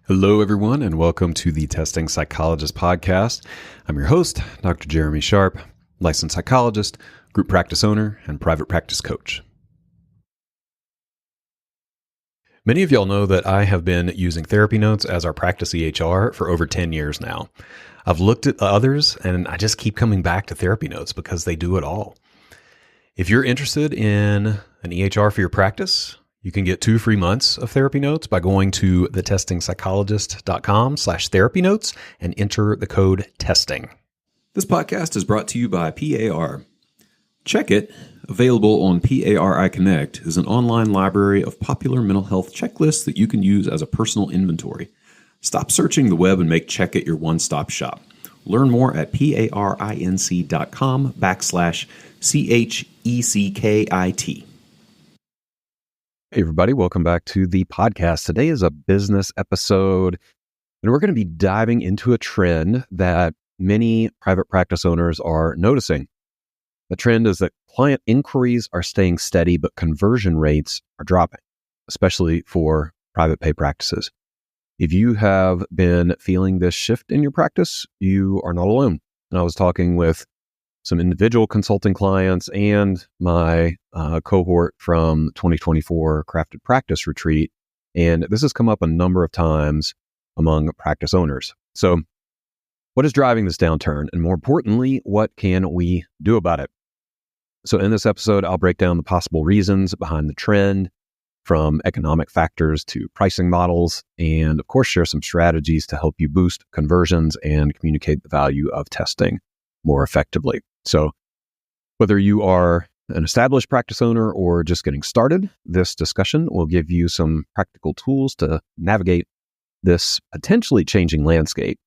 Hello, everyone, and welcome to the Testing Psychologist podcast. I'm your host, Dr. Jeremy Sharp, licensed psychologist, group practice owner, and private practice coach. Many of y'all know that I have been using therapy notes as our practice EHR for over 10 years now. I've looked at others, and I just keep coming back to therapy notes because they do it all. If you're interested in an EHR for your practice, you can get 2 free months of therapy notes by going to thetestingpsychologist.com/therapy notes and enter the code TESTING. This podcast is brought to you by PAR. Check It, available on PARI Connect, is an online library of popular mental health checklists that you can use as a personal inventory. Stop searching the web and make Check It your one-stop shop. Learn more at parinc.com/CHECKIT. Hey, everybody. Welcome back to the podcast. Today is a business episode, and we're going to be diving into a trend that many private practice owners are noticing. The trend is that client inquiries are staying steady, but conversion rates are dropping, especially for private pay practices. If you have been feeling this shift in your practice, you are not alone. And I was talking with some individual consulting clients and my cohort from 2024 Crafted Practice Retreat. And this has come up a number of times among practice owners. So what is driving this downturn? And more importantly, what can we do about it? So in this episode, I'll break down the possible reasons behind the trend, from economic factors to pricing models, and of course, share some strategies to help you boost conversions and communicate the value of testing more effectively. So whether you are an established practice owner or just getting started, this discussion will give you some practical tools to navigate this potentially changing landscape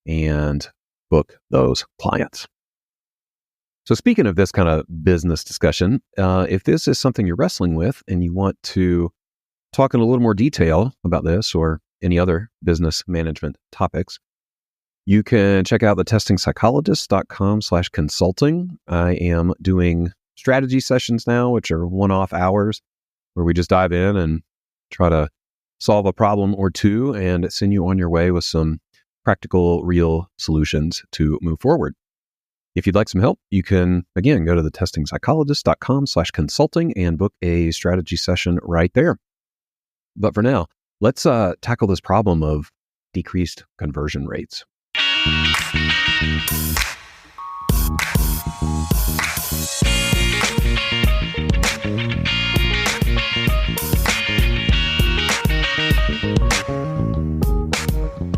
and book those clients. So speaking of this kind of business discussion, if this is something you're wrestling with and you want to talk in a little more detail about this or any other business management topics, you can check out the testingpsychologist.com/consulting. I am doing strategy sessions now, which are one-off hours where we just dive in and try to solve a problem or two and send you on your way with some practical, real solutions to move forward. If you'd like some help, you can, again, go to the testingpsychologist.com/consulting and book a strategy session right there. But for now, let's tackle this problem of decreased conversion rates.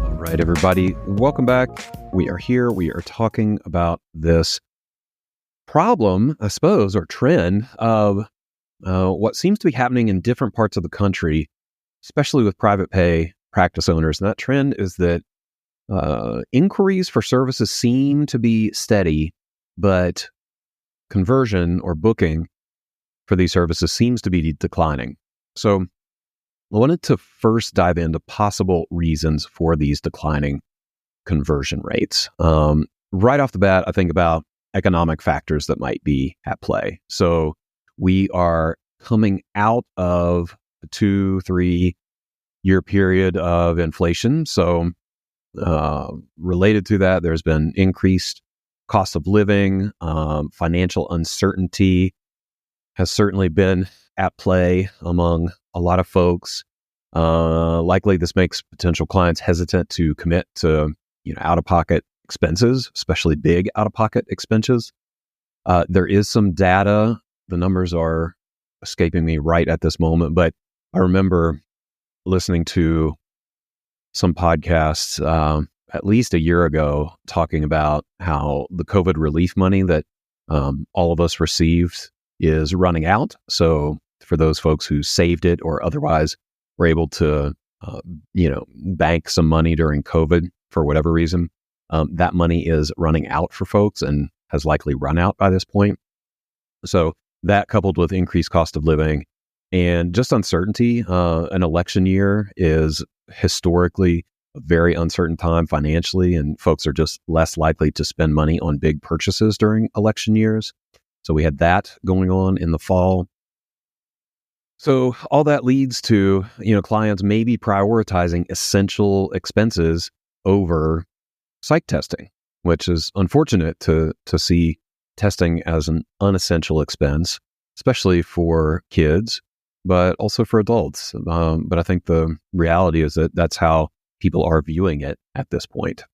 All right, everybody, welcome back. We are here. We are talking about this problem, I suppose, or trend of what seems to be happening in different parts of the country, especially with private pay practice owners. And that trend is that inquiries for services seem to be steady, but conversion or booking for these services seems to be declining. So I wanted to first dive into possible reasons for these declining conversion rates. Right off the bat, I think about economic factors that might be at play. So we are coming out of a 2-3 year period of inflation. So related to that, there's been increased cost of living, financial uncertainty has certainly been at play among a lot of folks. Likely this makes potential clients hesitant to commit to out-of-pocket expenses, especially big out-of-pocket expenses. There is some data. The numbers are escaping me right at this moment, but I remember listening to some podcasts at least a year ago talking about how the COVID relief money that all of us received is running out. So for those folks who saved it or otherwise were able to, bank some money during COVID for whatever reason, that money is running out for folks and has likely run out by this point. So that, coupled with increased cost of living and just uncertainty, an election year is historically a very uncertain time financially, and folks are just less likely to spend money on big purchases during election years. So we had that going on in the fall. So all that leads to, clients maybe prioritizing essential expenses over psych testing, which is unfortunate to see testing as an unessential expense, especially for kids, but also for adults. But I think the reality is that that's how people are viewing it at this point.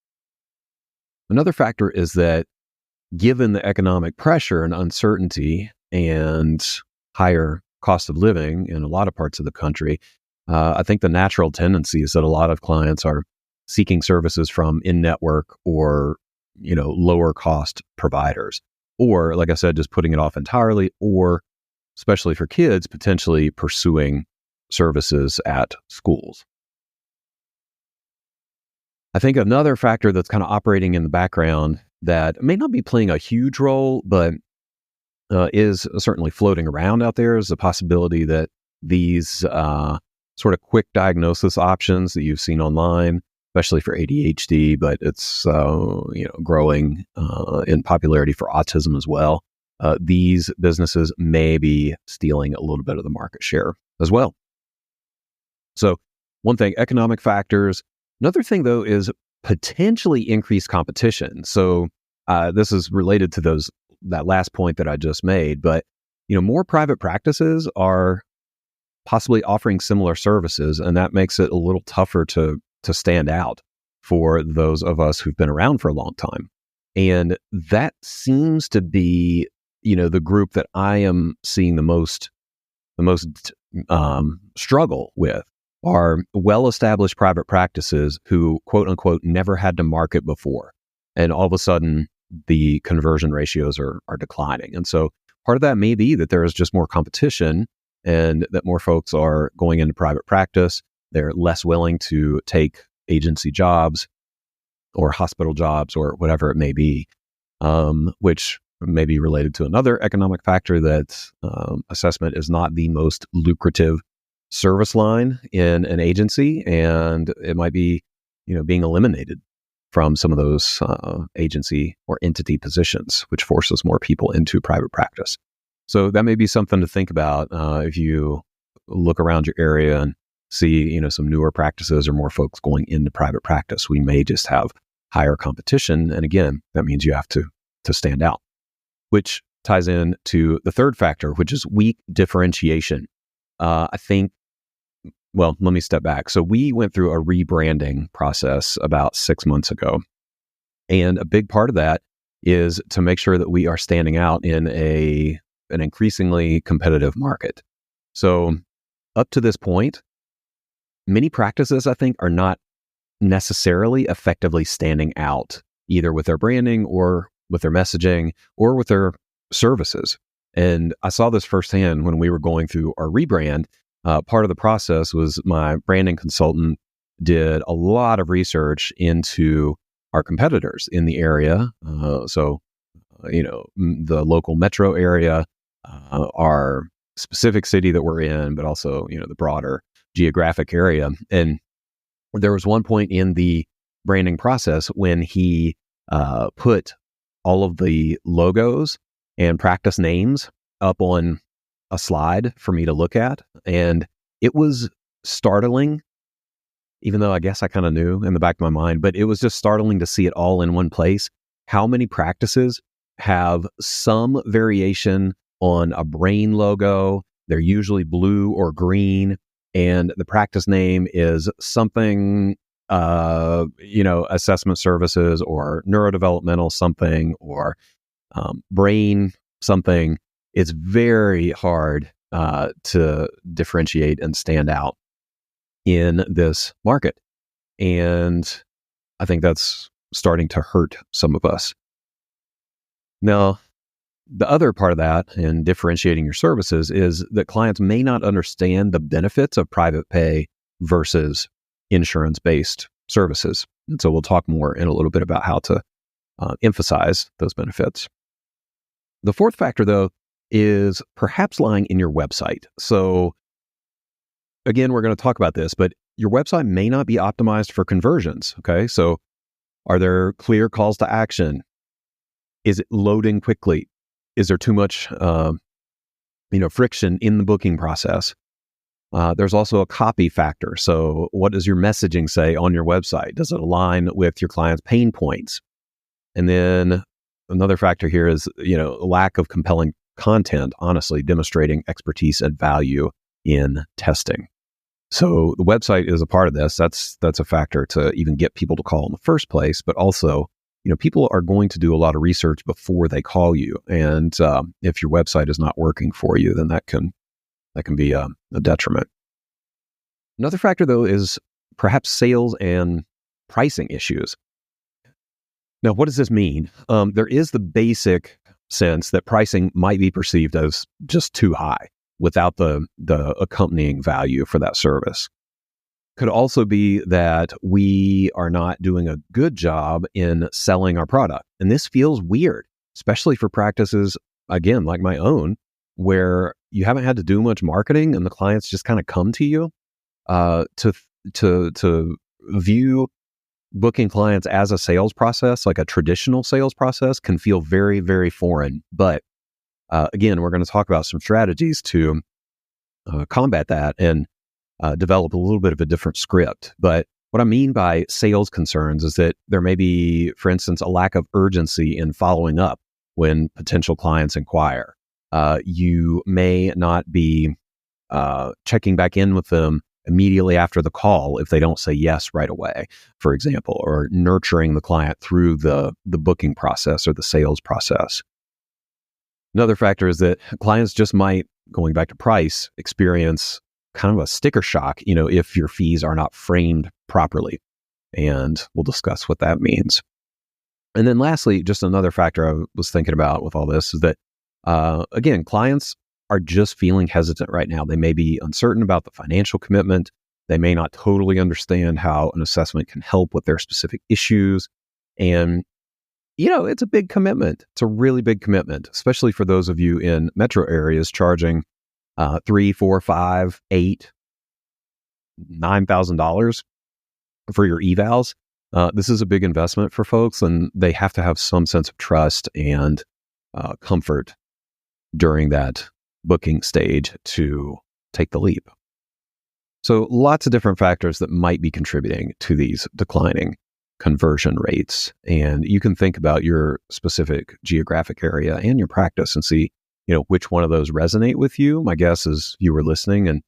Another factor is that given the economic pressure and uncertainty and higher cost of living in a lot of parts of the country, I think the natural tendency is that a lot of clients are seeking services from in-network or, lower cost providers. Or, like I said, just putting it off entirely, or especially for kids, potentially pursuing services at schools. I think another factor that's kind of operating in the background that may not be playing a huge role, but is certainly floating around out there is the possibility that these sort of quick diagnosis options that you've seen online, especially for ADHD, but it's growing in popularity for autism as well. These businesses may be stealing a little bit of the market share as well. So one thing, economic factors. Another thing, though, is potentially increased competition. So this is related to that last point that I just made, but more private practices are possibly offering similar services, and that makes it a little tougher to stand out for those of us who've been around for a long time. And that seems to be, the group that I am seeing the most struggle with are well-established private practices who, quote unquote, never had to market before. And all of a sudden, the conversion ratios are declining. And so part of that may be that there is just more competition and that more folks are going into private practice. They're less willing to take agency jobs or hospital jobs or whatever it may be, which may be related to another economic factor that assessment is not the most lucrative service line in an agency, and it might be, being eliminated from some of those agency or entity positions, which forces more people into private practice. So that may be something to think about if you look around your area and see, some newer practices or more folks going into private practice. We may just have higher competition, and again, that means you have to stand out, which ties in to the third factor, which is weak differentiation. I think, well, let me step back. So we went through a rebranding process about 6 months ago. And a big part of that is to make sure that we are standing out in an increasingly competitive market. So up to this point, many practices, I think, are not necessarily effectively standing out, either with their branding or with their messaging or with their services. And I saw this firsthand when we were going through our rebrand. Part of the process was my branding consultant did a lot of research into our competitors in the area. The local metro area, our specific city that we're in, but also, the broader geographic area. And there was one point in the branding process when he put all of the logos and practice names up on a slide for me to look at. And it was startling, even though I guess I kind of knew in the back of my mind, but it was just startling to see it all in one place. How many practices have some variation on a brain logo? They're usually blue or green, and the practice name is something, assessment services or neurodevelopmental something or brain something. It's very hard to differentiate and stand out in this market. And I think that's starting to hurt some of us. Now, the other part of that in differentiating your services is that clients may not understand the benefits of private pay versus insurance-based services. And so we'll talk more in a little bit about how to emphasize those benefits. The fourth factor, though, is perhaps lying in your website. So again, we're going to talk about this, but your website may not be optimized for conversions. Okay. So are there clear calls to action? Is it loading quickly? Is there too much, friction in the booking process? There's also a copy factor. So what does your messaging say on your website? Does it align with your client's pain points? And then another factor here is, lack of compelling content, honestly, demonstrating expertise and value in testing. So the website is a part of this. That's a factor to even get people to call in the first place. But also, people are going to do a lot of research before they call you. And if your website is not working for you, then that can be a detriment. Another factor, though, is perhaps sales and pricing issues. Now, what does this mean? There is the basic sense that pricing might be perceived as just too high without the accompanying value for that service. Could also be that we are not doing a good job in selling our product. And this feels weird, especially for practices, again, like my own, where you haven't had to do much marketing and the clients just kind of come to you. To view booking clients as a sales process, like a traditional sales process, can feel very, very foreign. But again, we're going to talk about some strategies to combat that and develop a little bit of a different script. But what I mean by sales concerns is that there may be, for instance, a lack of urgency in following up when potential clients inquire. You may not be checking back in with them immediately after the call if they don't say yes right away, for example, or nurturing the client through the booking process or the sales process. Another factor is that clients just might, going back to price, experience kind of a sticker shock, if your fees are not framed properly. And we'll discuss what that means. And then lastly, just another factor I was thinking about with all this is that, again, clients are just feeling hesitant right now. They may be uncertain about the financial commitment. They may not totally understand how an assessment can help with their specific issues. And, it's a big commitment. It's a really big commitment, especially for those of you in metro areas charging $3,000, $4,000, $5,000, $8,000, $9,000 for your evals. This is a big investment for folks, and they have to have some sense of trust and comfort during that booking stage to take the leap. So lots of different factors that might be contributing to these declining conversion rates. And you can think about your specific geographic area and your practice and see, which one of those resonate with you. My guess is you were listening and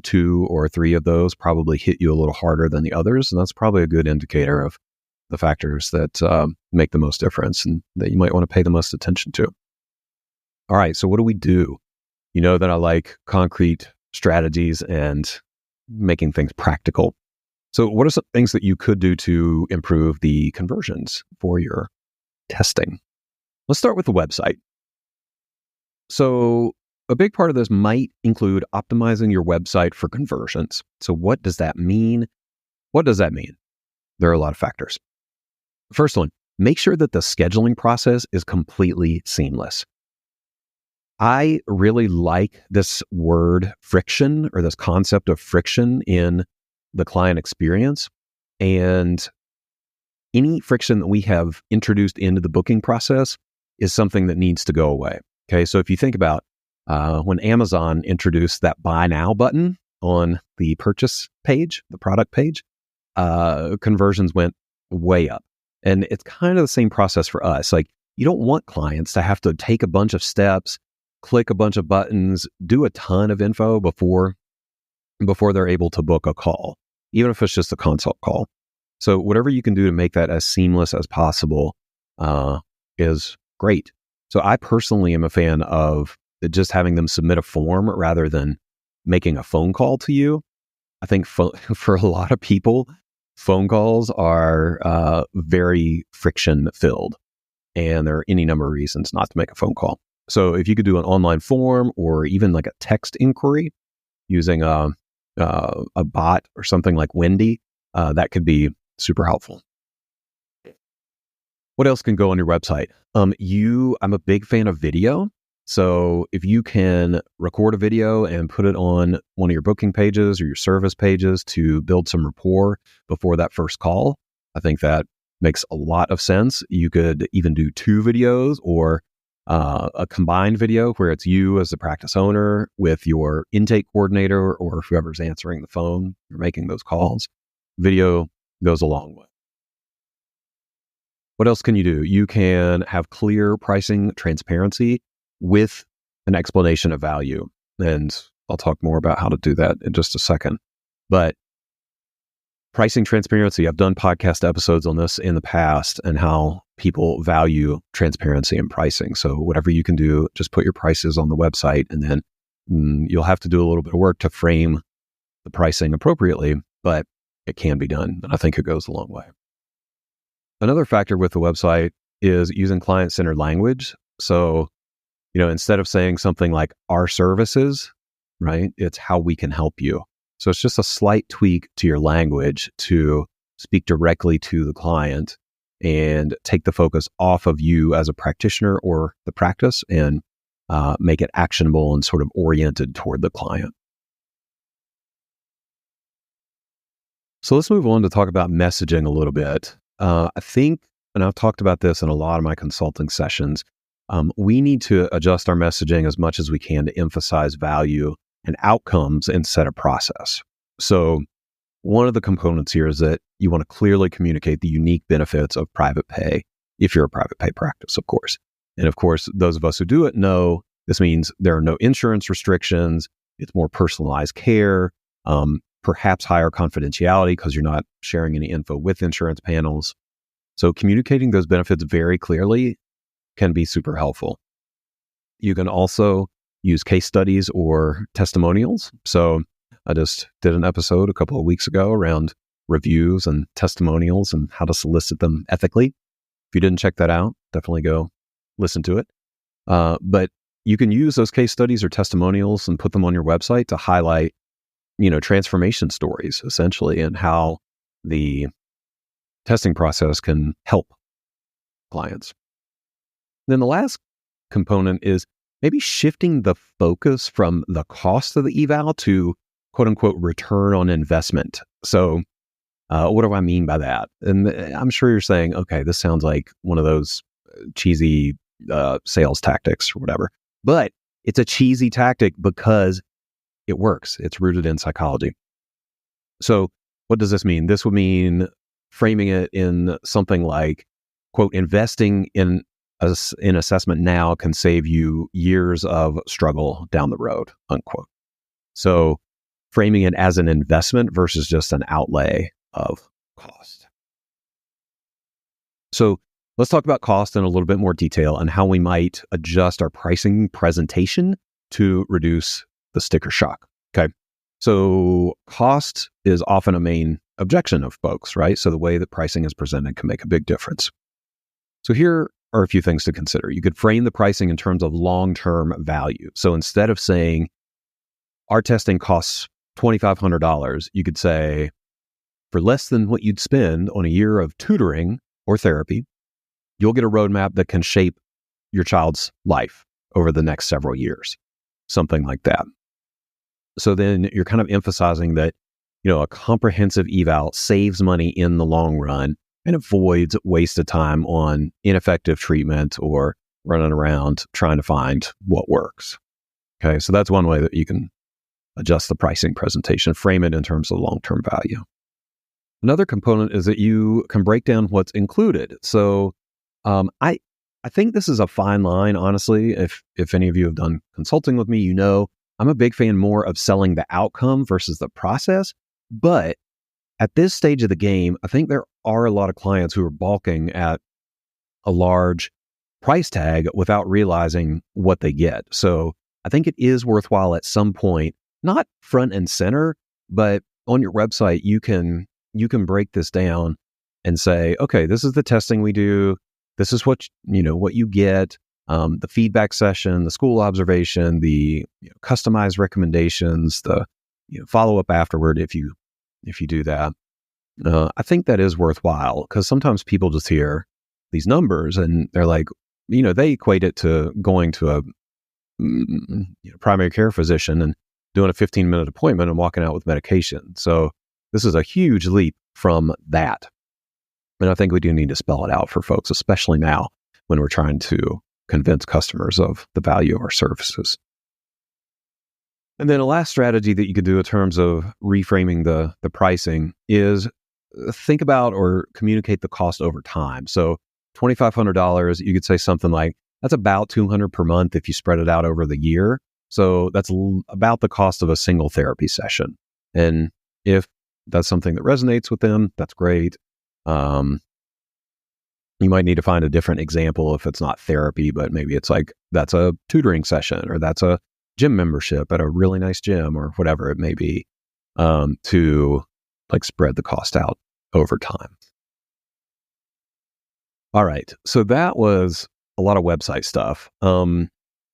2 or 3 of those probably hit you a little harder than the others. And that's probably a good indicator of the factors that make the most difference and that you might want to pay the most attention to. All right, so what do we do? You know that I like concrete strategies and making things practical. So what are some things that you could do to improve the conversions for your testing? Let's start with the website. So a big part of this might include optimizing your website for conversions. So what does that mean? What does that mean? There are a lot of factors. First one, make sure that the scheduling process is completely seamless. I really like this word friction, or this concept of friction in the client experience. And any friction that we have introduced into the booking process is something that needs to go away. Okay, so if you think about when Amazon introduced that buy now button on the purchase page, the product page, conversions went way up. And it's kind of the same process for us. Like, you don't want clients to have to take a bunch of steps, click a bunch of buttons, do a ton of info before they're able to book a call, even if it's just a consult call. So whatever you can do to make that as seamless as possible is great. So I personally am a fan of just having them submit a form rather than making a phone call to you. I think for a lot of people, phone calls are very friction filled, and there are any number of reasons not to make a phone call. So if you could do an online form or even like a text inquiry using a bot or something like Wendy, that could be super helpful. What else can go on your website? I'm a big fan of video. So if you can record a video and put it on one of your booking pages or your service pages to build some rapport before that first call, I think that makes a lot of sense. You could even do 2 videos or a combined video where it's you as the practice owner with your intake coordinator or whoever's answering the phone or making those calls. Video goes a long way. What else can you do? You can have clear pricing transparency with an explanation of value. And I'll talk more about how to do that in just a second. But pricing transparency, I've done podcast episodes on this in the past and how people value transparency in pricing. So whatever you can do, just put your prices on the website, and then you'll have to do a little bit of work to frame the pricing appropriately, but it can be done. And I think it goes a long way. Another factor with the website is using client-centered language. So, instead of saying something like our services, right, it's how we can help you. So it's just a slight tweak to your language to speak directly to the client and take the focus off of you as a practitioner or the practice and make it actionable and sort of oriented toward the client. So let's move on to talk about messaging a little bit. I think, and I've talked about this in a lot of my consulting sessions, we need to adjust our messaging as much as we can to emphasize value and outcomes instead of process. So one of the components here is that you want to clearly communicate the unique benefits of private pay, if you're a private pay practice, of course. And of course, those of us who do it know this means there are no insurance restrictions, it's more personalized care, perhaps higher confidentiality because you're not sharing any info with insurance panels. So communicating those benefits very clearly can be super helpful. You can also use case studies or testimonials. So I just did an episode a couple of weeks ago around reviews and testimonials and how to solicit them ethically. If you didn't check that out, definitely go listen to it. But you can use those case studies or testimonials and put them on your website to highlight, transformation stories, essentially, and how the testing process can help clients. Then the last component is maybe shifting the focus from the cost of the eval to quote unquote return on investment. So what do I mean by that? And I'm sure you're saying, okay, this sounds like one of those cheesy sales tactics or whatever, but it's a cheesy tactic because it works. It's rooted in psychology. So what does this mean? This would mean framing it in something like, quote, investing in assessment now can save you years of struggle down the road, unquote. So framing it as an investment versus just an outlay of cost. So let's talk about cost in a little bit more detail and how we might adjust our pricing presentation to reduce the sticker shock. Okay. So cost is often a main objection of folks, right? So the way that pricing is presented can make a big difference. So here are a few things to consider. You could frame the pricing in terms of long-term value. So instead of saying our testing costs $2,500, you could say for less than what you'd spend on a year of tutoring or therapy, you'll get a roadmap that can shape your child's life over the next several years, something like that. So then you're kind of emphasizing that, a comprehensive eval saves money in the long run and avoids wasted time on ineffective treatment or running around trying to find what works. Okay, so that's one way that you can adjust the pricing presentation, frame it in terms of long-term value. Another component is that you can break down what's included. So I think this is a fine line, honestly. If any of you have done consulting with me, I'm a big fan more of selling the outcome versus the process. But at this stage of the game, I think there are a lot of clients who are balking at a large price tag without realizing what they get. So I think it is worthwhile at some point, not front and center, but on your website, you can break this down and say, okay, this is the testing we do. This is what you get, the feedback session, the school observation, the customized recommendations, the follow-up afterward if you do that. I think that is worthwhile because sometimes people just hear these numbers and they're like, they equate it to going to a primary care physician and doing a 15-minute appointment and walking out with medication. So this is a huge leap from that. And I think we do need to spell it out for folks, especially now when we're trying to convince customers of the value of our services. And then a last strategy that you could do in terms of reframing the pricing is think about or communicate the cost over time. So $2,500, you could say something like, that's about $200 per month if you spread it out over the year. So that's about the cost of a single therapy session. And if that's something that resonates with them, that's great. You might need to find a different example if it's not therapy, but maybe it's like that's a tutoring session or that's a gym membership at a really nice gym or whatever it may be, to like spread the cost out over time. All right. So that was a lot of website stuff.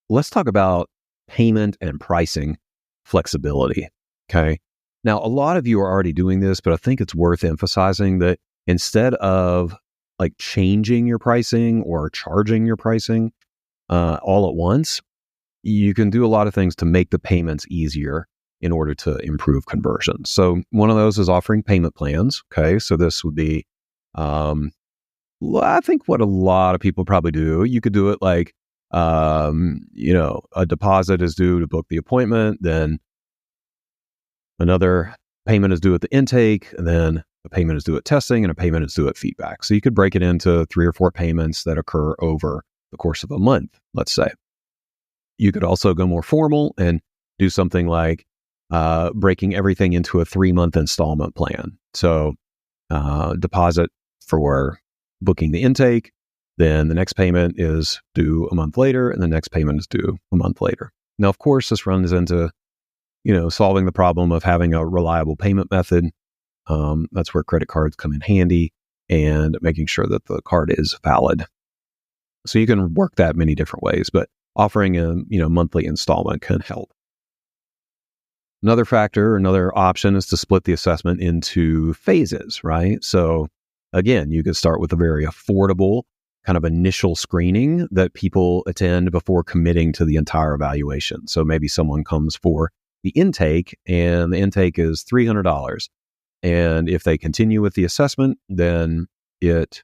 Let's talk about payment and pricing flexibility. Okay. Now, a lot of you are already doing this, but I think it's worth emphasizing that instead of like changing your pricing or charging your pricing all at once, you can do a lot of things to make the payments easier in order to improve conversion. So one of those is offering payment plans. Okay. So this would be, I think what a lot of people probably do, you could do it like, a deposit is due to book the appointment, then another payment is due at the intake, and then a payment is due at testing, and a payment is due at feedback. So you could break it into 3 or 4 payments that occur over the course of a month, let's say. You could also go more formal and do something like breaking everything into a 3-month installment plan. So deposit for booking the intake, then the next payment is due a month later, and the next payment is due a month later. Now, of course, this runs into, solving the problem of having a reliable payment method. That's where credit cards come in handy, and making sure that the card is valid. So you can work that many different ways, but offering a monthly installment can help. Another option is to split the assessment into phases, right? So again, you could start with a very affordable kind of initial screening that people attend before committing to the entire evaluation. So maybe someone comes for the intake, and the intake is $300. And if they continue with the assessment, then it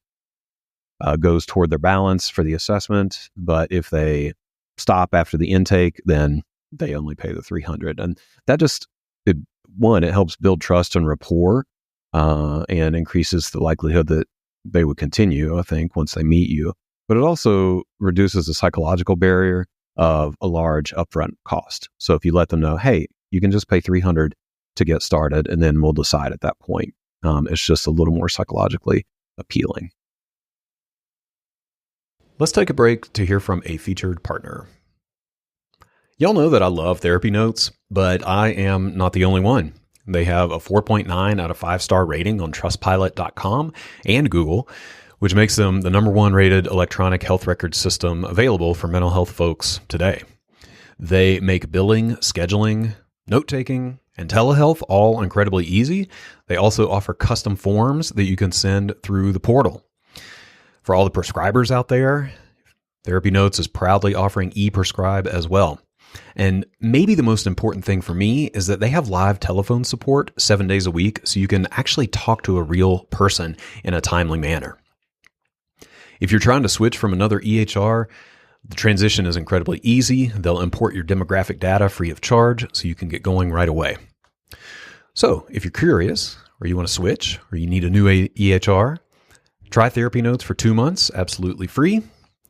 goes toward their balance for the assessment. But if they stop after the intake, then they only pay the $300. And that it helps build trust and rapport, and increases the likelihood that they would continue, I think, once they meet you. But it also reduces the psychological barrier of a large upfront cost. So if you let them know, hey, you can just pay $300 to get started, and then we'll decide at that point. It's just a little more psychologically appealing. Let's take a break to hear from a featured partner. Y'all know that I love therapy notes, but I am not the only one. They have a 4.9 out of 5-star rating on trustpilot.com and Google, which makes them the #1 rated electronic health record system available for mental health folks today. They make billing, scheduling, note-taking, and telehealth all incredibly easy. They also offer custom forms that you can send through the portal. For all the prescribers out there, Therapy Notes is proudly offering e-prescribe as well. And maybe the most important thing for me is that they have live telephone support 7 days a week, so you can actually talk to a real person in a timely manner. If you're trying to switch from another EHR, the transition is incredibly easy. They'll import your demographic data free of charge, so you can get going right away. So if you're curious, or you want to switch, or you need a new EHR, try Therapy Notes for 2 months, absolutely free.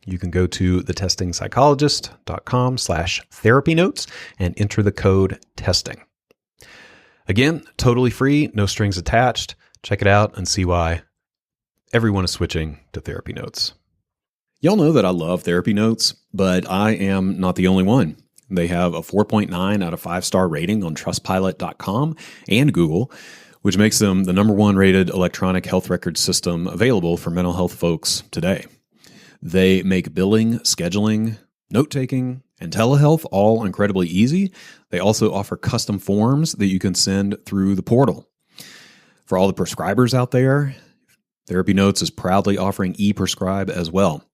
You can go to thetestingpsychologist.com/therapy notes and enter the code TESTING. Again, totally free, no strings attached. Check it out and see why everyone is switching to Therapy Notes. Y'all know that I love Therapy Notes, but I am not the only one. They have a 4.9 out of 5-star rating on trustpilot.com and Google, which makes them the #1 rated electronic health record system available for mental health folks today. They make billing, scheduling, note-taking, and telehealth all incredibly easy. They also offer custom forms that you can send through the portal. For all the prescribers out there, Therapy Notes is proudly offering e-prescribe as well.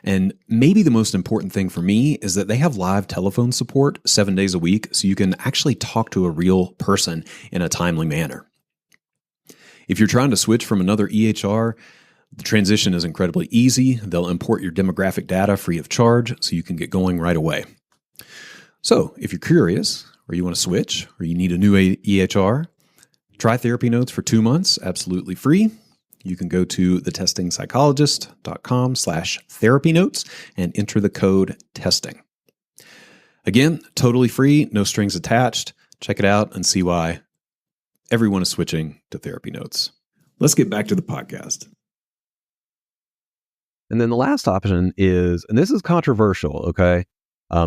And maybe the most important thing for me is that they have live telephone support 7 days a week, so you can actually talk to a real person in a timely manner. If you're trying to switch from another EHR, The transition is incredibly easy. They'll import your demographic data free of charge so you can get going right away. So if you're curious, or you want to switch, or you need a new EHR, try Therapy Notes for 2 months, absolutely free. You can go to thetestingpsychologist.com/therapy notes and enter the code TESTING. Again, totally free, no strings attached. Check it out and see why everyone is switching to Therapy Notes. Let's get back to the podcast. And then the last option is, and this is controversial, okay?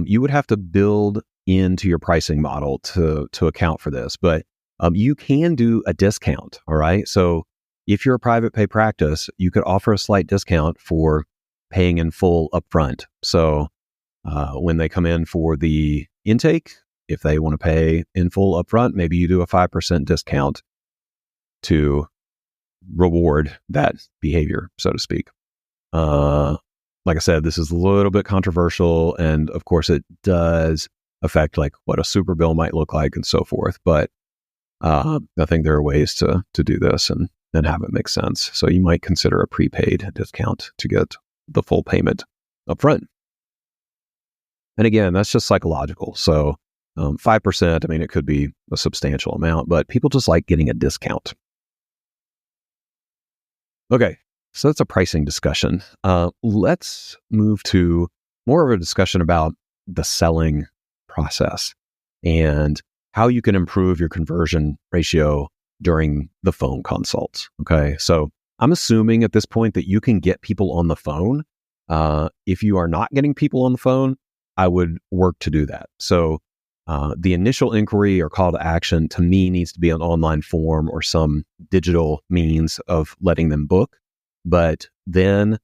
You would have to build into your pricing model to account for this, but you can do a discount, all right? So if you're a private pay practice, you could offer a slight discount for paying in full upfront. So when they come in for the intake, if they want to pay in full upfront, maybe you do a 5% discount to reward that behavior, so to speak. Like I said, this is a little bit controversial, and of course it does affect like what a super bill might look like and so forth. But I think there are ways to do this and have it make sense. So you might consider a prepaid discount to get the full payment upfront. And again, that's just psychological. So 5%, I mean, it could be a substantial amount, but people just like getting a discount. Okay, so that's a pricing discussion. Let's move to more of a discussion about the selling process and how you can improve your conversion ratio during the phone consults. Okay, so I'm assuming at this point that you can get people on the phone. If you are not getting people on the phone, I would work to do that. So the initial inquiry or call to action to me needs to be an online form or some digital means of letting them book. But then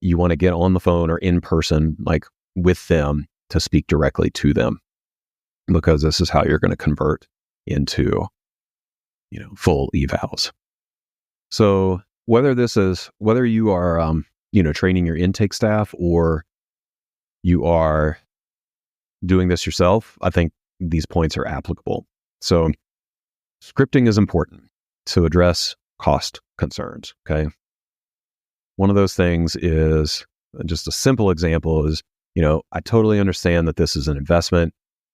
you want to get on the phone or in person, like with them, to speak directly to them, because this is how you're going to convert into, full evals. So whether you are, training your intake staff or you are doing this yourself, I think these points are applicable. So scripting is important to address cost concerns. Okay. One of those things is, just a simple example is, I totally understand that this is an investment.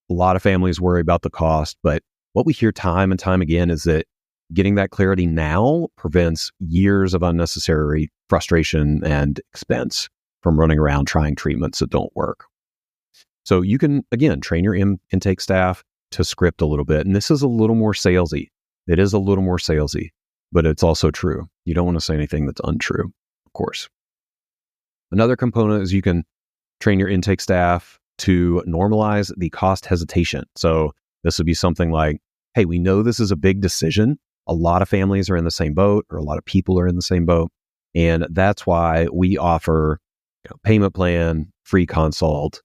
A lot of families worry about the cost, but what we hear time and time again is that getting that clarity now prevents years of unnecessary frustration and expense from running around trying treatments that don't work. So you can, again, train your intake staff to script a little bit. And this is a little more salesy. It is a little more salesy, but it's also true. You don't want to say anything that's untrue, of course. Another component is you can train your intake staff to normalize the cost hesitation. So this would be something like, hey, we know this is a big decision. A lot of families are in the same boat, or a lot of people are in the same boat. And that's why we offer payment plan, free consult,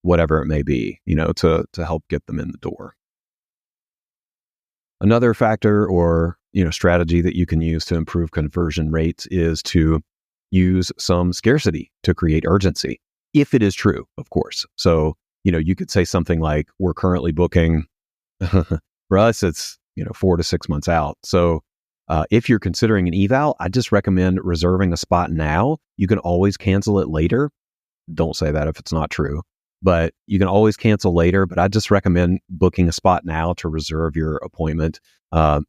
whatever it may be, to help get them in the door. Another factor or, strategy that you can use to improve conversion rates is to use some scarcity to create urgency, if it is true, of course. So, you could say something like, we're currently booking, for us, it's, 4 to 6 months out. So if you're considering an eval, I just recommend reserving a spot now. You can always cancel it later. Don't say that if it's not true, but you can always cancel later. But I just recommend booking a spot now to reserve your appointment. And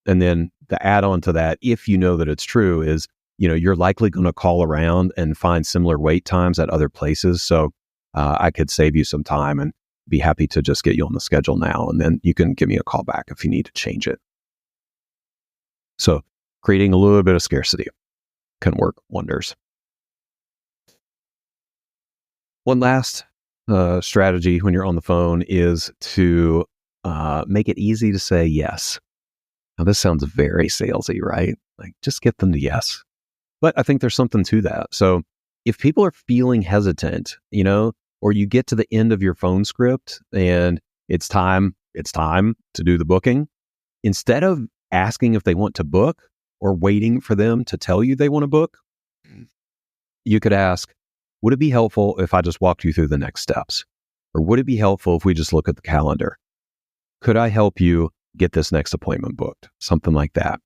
then the add-on to that, if you know that it's true, is, you're likely going to call around and find similar wait times at other places. So I could save you some time and be happy to just get you on the schedule now. And then you can give me a call back if you need to change it. So creating a little bit of scarcity can work wonders. One last strategy when you're on the phone is to make it easy to say yes. Now, this sounds very salesy, right? Like, just get them to yes. But I think there's something to that. So if people are feeling hesitant, or you get to the end of your phone script and it's time to do the booking, instead of asking if they want to book or waiting for them to tell you they want to book, you could ask, would it be helpful if I just walked you through the next steps? Or would it be helpful if we just look at the calendar? Could I help you get this next appointment booked? Something like that,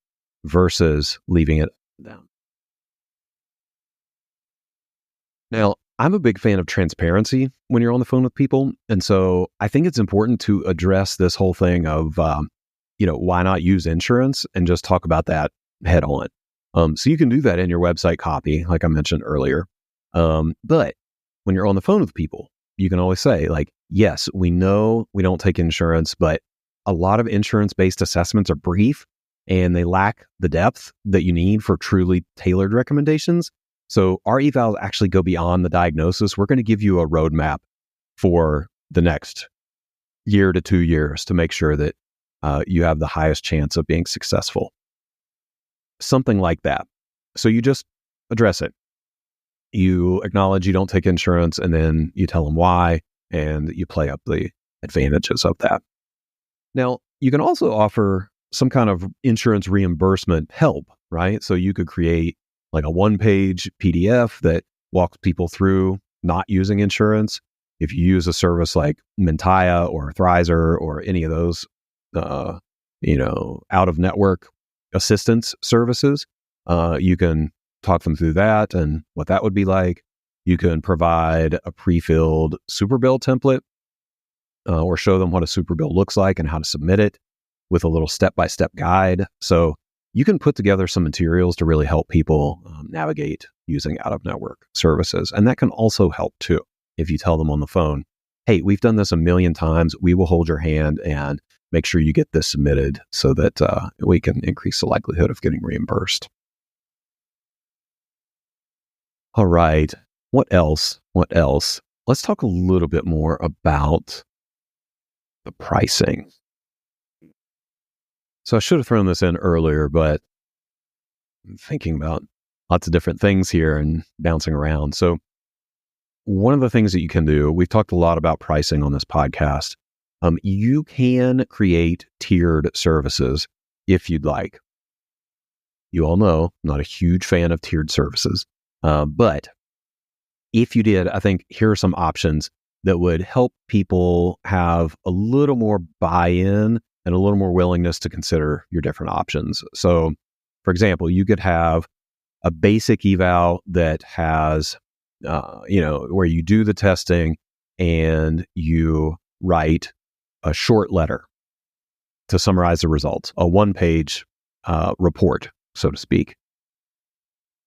versus leaving it down. Now, I'm a big fan of transparency when you're on the phone with people. And so I think it's important to address this whole thing of, why not use insurance and just talk about that head on. So you can do that in your website copy, like I mentioned earlier. But when you're on the phone with people, you can always say, like, yes, we know we don't take insurance, but a lot of insurance-based assessments are brief and they lack the depth that you need for truly tailored recommendations. So our evals actually go beyond the diagnosis. We're going to give you a roadmap for the next year to 2 years to make sure that you have the highest chance of being successful. Something like that. So you just address it. You acknowledge you don't take insurance, and then you tell them why, and you play up the advantages of that. Now, you can also offer some kind of insurance reimbursement help, right? So you could create like a one-page PDF that walks people through not using insurance. If you use a service like Mentaya or Thrizer or any of those, out-of-network assistance services, you can talk them through that and what that would be like. You can provide a pre-filled super bill template or show them what a super bill looks like and how to submit it with a little step-by-step guide. So you can put together some materials to really help people navigate using out-of-network services. And that can also help too. If you tell them on the phone, hey, we've done this 1,000,000 times. We will hold your hand and make sure you get this submitted so that we can increase the likelihood of getting reimbursed. All right. What else? Let's talk a little bit more about the pricing. So I should have thrown this in earlier, but I'm thinking about lots of different things here and bouncing around. So one of the things that you can do, we've talked a lot about pricing on this podcast. You can create tiered services if you'd like. You all know I'm not a huge fan of tiered services. But if you did, I think here are some options that would help people have a little more buy-in and a little more willingness to consider your different options. So, for example, you could have a basic eval that has, where you do the testing and you write a short letter to summarize the results, a one-page report, so to speak.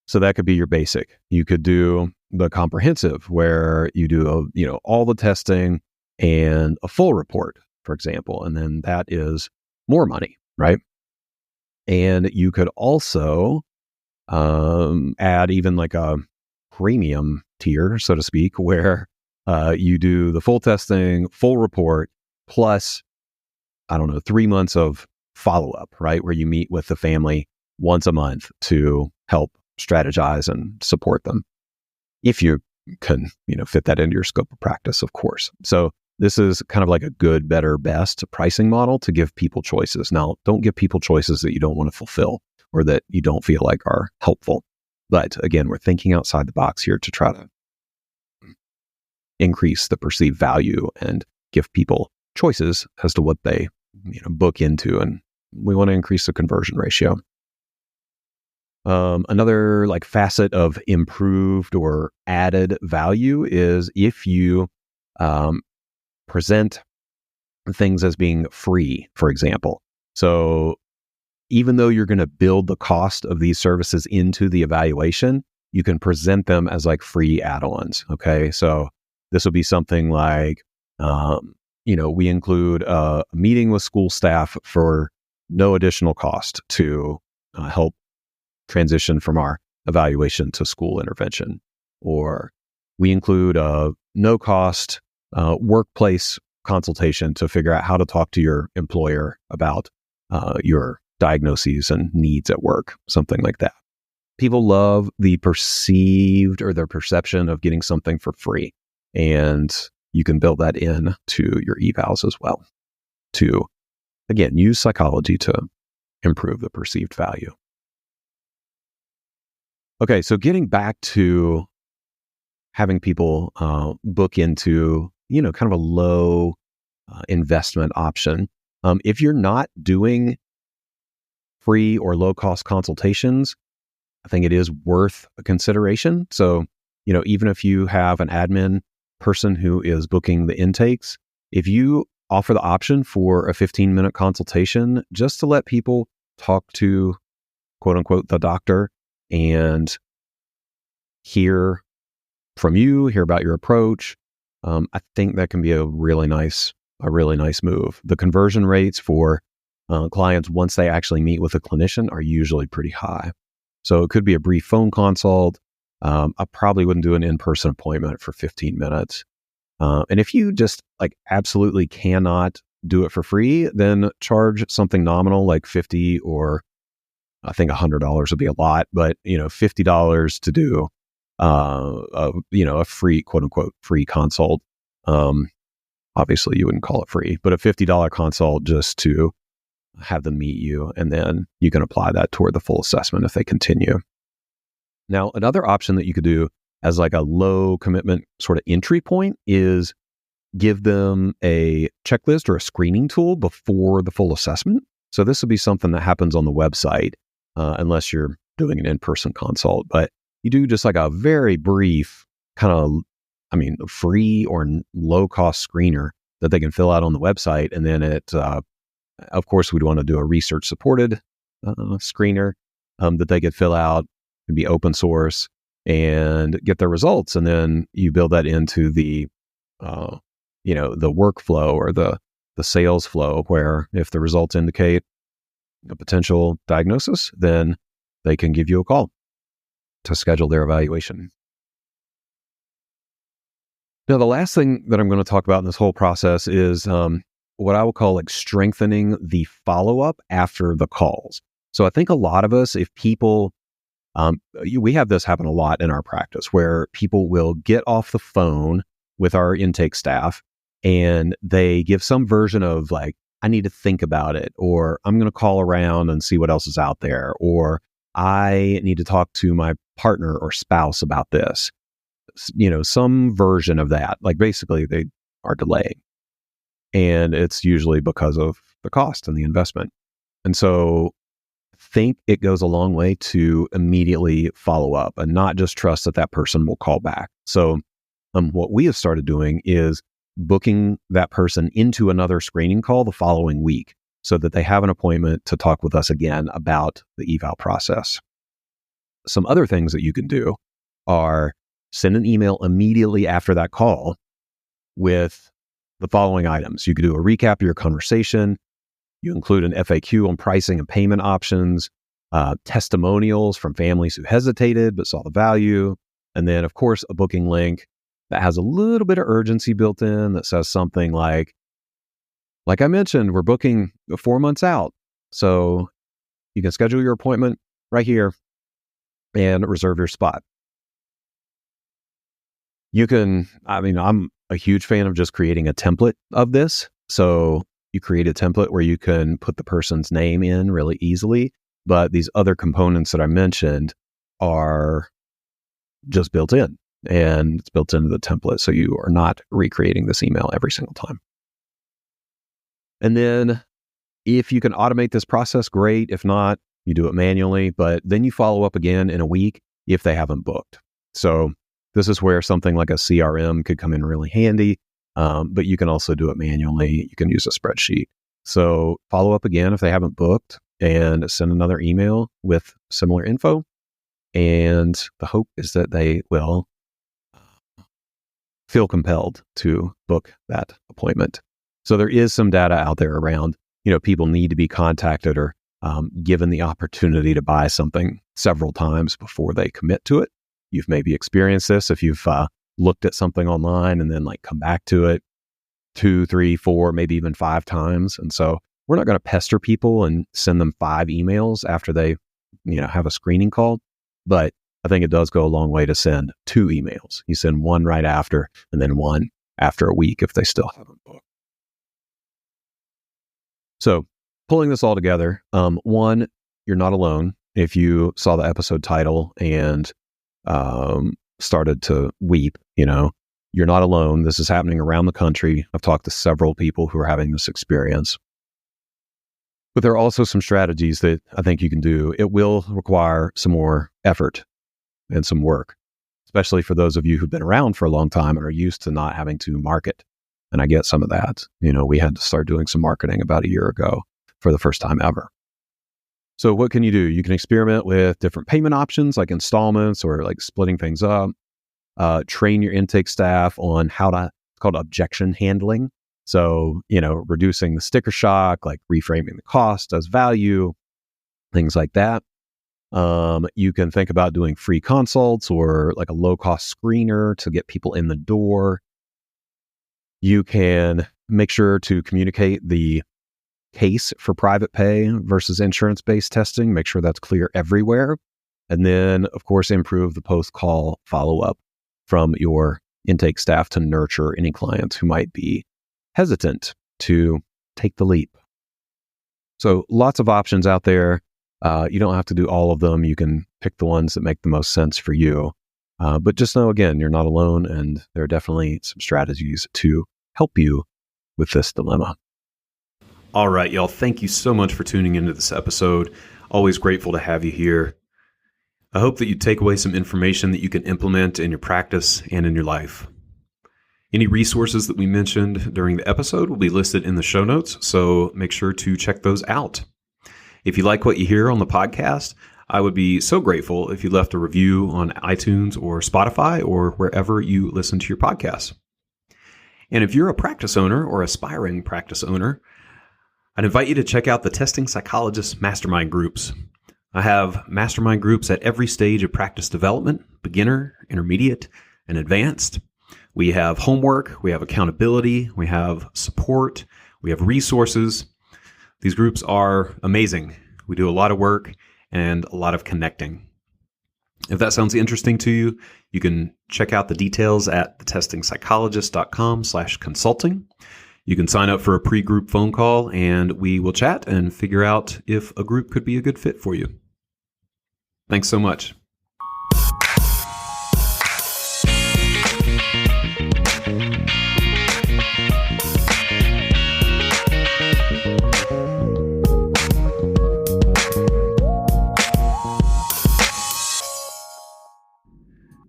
So that could be your basic. You could do the comprehensive, where you do all the testing and a full report, for example, and then that is more money, right? And you could also add even like a premium tier, so to speak, where you do the full testing, full report, plus 3 months of follow-up, right? Where you meet with the family once a month to help strategize and support them. If you can, fit that into your scope of practice, of course. So this is kind of like a good, better, best pricing model to give people choices. Now, don't give people choices that you don't want to fulfill or that you don't feel like are helpful. But again, we're thinking outside the box here to try to increase the perceived value and give people choices as to what they book into, and we want to increase the conversion ratio. Another facet of improved or added value is if you present things as being free, for example. So even though you're going to build the cost of these services into the evaluation, you can present them as free add-ons. Okay. So this will be something like, we include a meeting with school staff for no additional cost to help transition from our evaluation to school intervention. Or we include a no-cost workplace consultation to figure out how to talk to your employer about your diagnoses and needs at work, something like that. People love the perceived or their perception of getting something for free. And you can build that in to your evals as well to, again, use psychology to improve the perceived value. Okay, so getting back to having people book into, kind of a low investment option. If you're not doing free or low cost consultations, I think it is worth a consideration. So even if you have an admin person who is booking the intakes, if you offer the option for a 15-minute consultation just to let people talk to, quote unquote, the doctor and hear from you, hear about your approach, I think that can be a really nice move. The conversion rates for clients once they actually meet with a clinician are usually pretty high. So it could be a brief phone consult. I probably wouldn't do an in-person appointment for 15 minutes. And if you just absolutely cannot do it for free, then charge something nominal like $50, or I think $100 would be a lot, but $50 to do a free, quote unquote, free consult. Obviously you wouldn't call it free, but a $50 consult just to have them meet you, and then you can apply that toward the full assessment if they continue. Now, another option that you could do as a low commitment sort of entry point is give them a checklist or a screening tool before the full assessment. So this would be something that happens on the website, unless you're doing an in-person consult, but you do just a very brief kind of, free or low cost screener that they can fill out on the website. And then of course, we'd want to do a research supported screener that they could fill out, and be open source, and get their results. And then you build that into the workflow or the sales flow, where if the results indicate a potential diagnosis, then they can give you a call to schedule their evaluation. Now, the last thing that I'm going to talk about in this whole process is what I will call strengthening the follow-up after the calls. So I think a lot of us, if people, we have this happen a lot in our practice, where people will get off the phone with our intake staff and they give some version of I need to think about it, or I'm going to call around and see what else is out there, or I need to talk to my partner or spouse about this. Some version of that. Basically they are delaying. And it's usually because of the cost and the investment. And so I think it goes a long way to immediately follow up and not just trust that person will call back. So what we have started doing is booking that person into another screening call the following week so that they have an appointment to talk with us again about the eval process. Some other things that you can do are send an email immediately after that call with the following items. You could do a recap of your conversation. You include an FAQ on pricing and payment options, testimonials from families who hesitated but saw the value, and then, of course, a booking link that has a little bit of urgency built in that says something like I mentioned, we're booking 4 months out, so you can schedule your appointment right here and reserve your spot. You can, I'm a huge fan of just creating a template of this. So you create a template where you can put the person's name in really easily, but these other components that I mentioned are just built in, and it's built into the template. So you are not recreating this email every single time. And then if you can automate this process, great. If not, you do it manually, but then you follow up again in a week if they haven't booked. So this is where something like a CRM could come in really handy, but you can also do it manually. You can use a spreadsheet. So follow up again if they haven't booked, and send another email with similar info. And the hope is that they will feel compelled to book that appointment. So there is some data out there around, people need to be contacted or given the opportunity to buy something several times before they commit to it. You've maybe experienced this if you've looked at something online and then come back to it 2, 3, 4, maybe even 5 times. And so we're not going to pester people and send them 5 emails after they, have a screening call. But I think it does go a long way to send 2 emails. You send one right after, and then one after a week if they still haven't booked. So pulling this all together, one, you're not alone. If you saw the episode title and started to weep, you're not alone. This is happening around the country. I've talked to several people who are having this experience. But there are also some strategies that I think you can do. It will require some more effort and some work. especially for those of you who've been around for a long time and are used to not having to market. And I get some of that. We had to start doing some marketing about a year ago for the first time ever. So what can you do? You can experiment with different payment options like installments or like splitting things up. Train your intake staff on it's called objection handling. So, reducing the sticker shock, like reframing the cost as value, things like that. You can think about doing free consults or like a low-cost screener to get people in the door. You can make sure to communicate the case for private pay versus insurance-based testing. Make sure that's clear everywhere. And then, of course, improve the post-call follow-up from your intake staff to nurture any clients who might be hesitant to take the leap. So lots of options out there. You don't have to do all of them. You can pick the ones that make the most sense for you. But just know, again, you're not alone, and there are definitely some strategies to help you with this dilemma. All right, y'all. Thank you so much for tuning into this episode. Always grateful to have you here. I hope that you take away some information that you can implement in your practice and in your life. Any resources that we mentioned during the episode will be listed in the show notes, so make sure to check those out. If you like what you hear on the podcast, I would be so grateful if you left a review on iTunes or Spotify or wherever you listen to your podcasts. And if you're a practice owner or aspiring practice owner, I'd invite you to check out the Testing Psychologist mastermind groups. I have mastermind groups at every stage of practice development, beginner, intermediate, and advanced. We have homework, we have accountability, we have support, we have resources. These groups are amazing. We do a lot of work and a lot of connecting. If that sounds interesting to you, you can check out the details at thetestingpsychologist.com/consulting. You can sign up for a pre-group phone call and we will chat and figure out if a group could be a good fit for you. Thanks so much.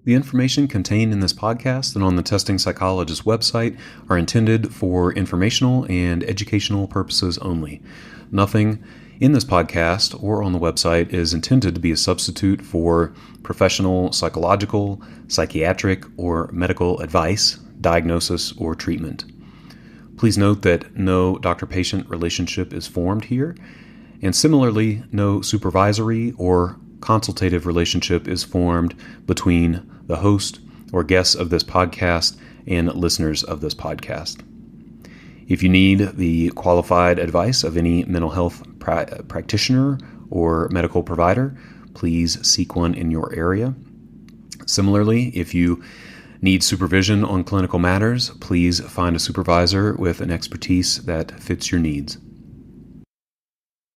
The information contained in this podcast and on the Testing Psychologist website are intended for informational and educational purposes only. Nothing in this podcast or on the website is intended to be a substitute for professional psychological, psychiatric, or medical advice, diagnosis, or treatment. Please note that no doctor-patient relationship is formed here, and similarly, no supervisory or consultative relationship is formed between the host or guests of this podcast and listeners of this podcast. If you need the qualified advice of any mental health practitioner or medical provider, please seek one in your area. Similarly, if you need supervision on clinical matters, please find a supervisor with an expertise that fits your needs.